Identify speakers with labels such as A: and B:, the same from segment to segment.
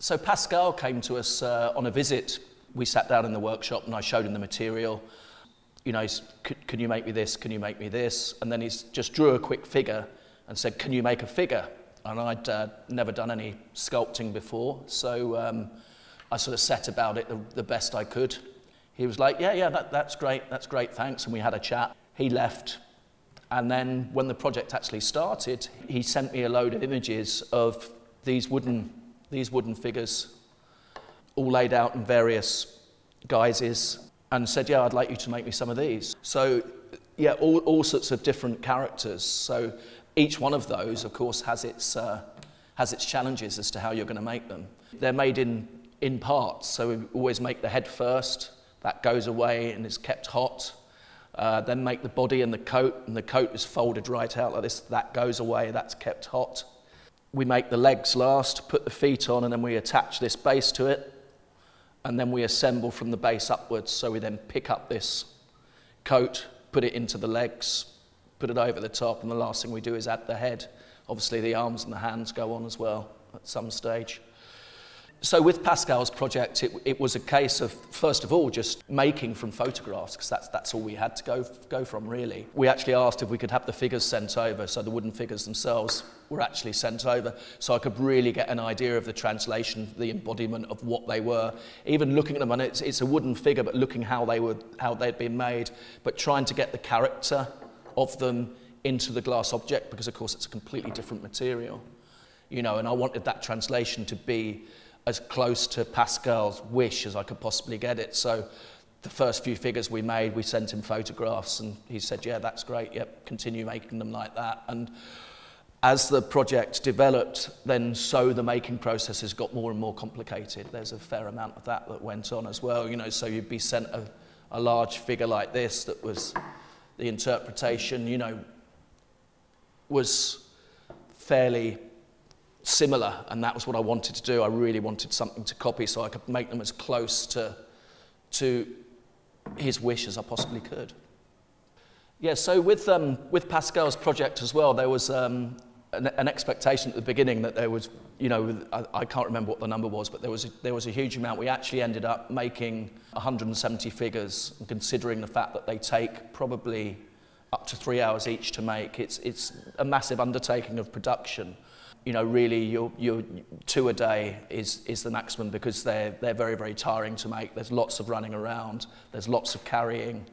A: So Pascale came to us on a visit. We sat down in the workshop and I showed him the material. You know, can you make me this? Can you make me this? And then he just drew a quick figure and said, can you make a figure? And I'd never done any sculpting before, so I sort of set about it the best I could. He was like, yeah, that's great, thanks. And we had a chat. He left. And then when the project actually started, he sent me a load of images of these wooden figures, all laid out in various guises, and said, yeah, I'd like you to make me some of these. So, yeah, all sorts of different characters. So each one of those, of course, has its challenges as to how you're going to make them. They're made in parts, so we always make the head first. That goes away and is kept hot. Then make the body and the coat is folded right out like this. That goes away, that's kept hot. We make the legs last, put the feet on, and then we attach this base to it, and then we assemble from the base upwards. So we then pick up this coat, put it into the legs, put it over the top, and the last thing we do is add the head. Obviously the arms and the hands go on as well at some stage. So with Pascale's project, it was a case of, first of all, just making from photographs, because that's all we had to go from, really. We actually asked if we could have the figures sent over, so the wooden figures themselves were actually sent over, so I could really get an idea of the translation, the embodiment of what they were. Even looking at them, and it's a wooden figure, but looking how they'd been made, but trying to get the character of them into the glass object, because of course it's a completely different material. You know, and I wanted that translation to be as close to Pascale's wish as I could possibly get it. So the first few figures we made, we sent him photographs, and he said, yeah, that's great, yep, continue making them like that. And as the project developed, then so the making processes got more and more complicated. There's a fair amount of that went on as well, you know, so you'd be sent a large figure like this that was, the interpretation, you know, was fairly similar, and that was what I wanted to do. I really wanted something to copy so I could make them as close to his wish as I possibly could. Yeah, so with Pascale's project as well, there was an expectation at the beginning that there was, you know, I can't remember what the number was, but there was a huge amount. We actually ended up making 170 figures, and considering the fact that they take probably up to 3 hours each to make, it's a massive undertaking of production. You know, really, your 2 a day is the maximum, because they're very, very tiring to make. There's lots of running around, there's lots of carrying.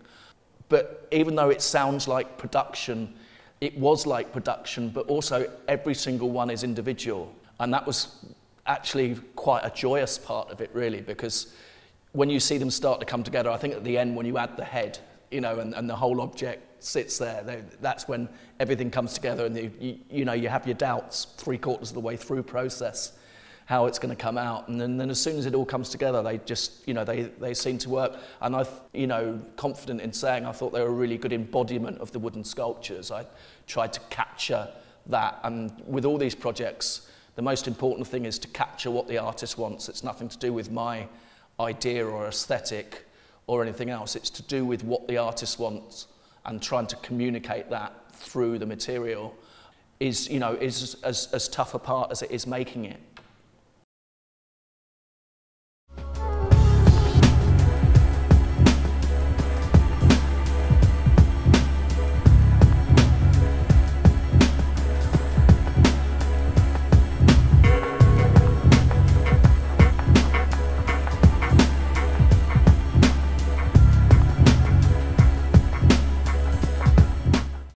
A: But even though it sounds like production, it was like production, but also every single one is individual. And that was actually quite a joyous part of it, really, because when you see them start to come together, I think at the end when you add the head, you know, and the whole object sits there, that's when everything comes together, and you know, you have your doubts 3/4 of the way through process how it's going to come out, and then as soon as it all comes together, they just, you know, they seem to work. And I, you know, confident in saying I thought they were a really good embodiment of the wooden sculptures. I tried to capture that, and with all these projects, the most important thing is to capture what the artist wants. It's nothing to do with my idea or aesthetic or anything else. It's to do with what the artist wants, and trying to communicate that through the material is, you know, is as tough a part as it is making it.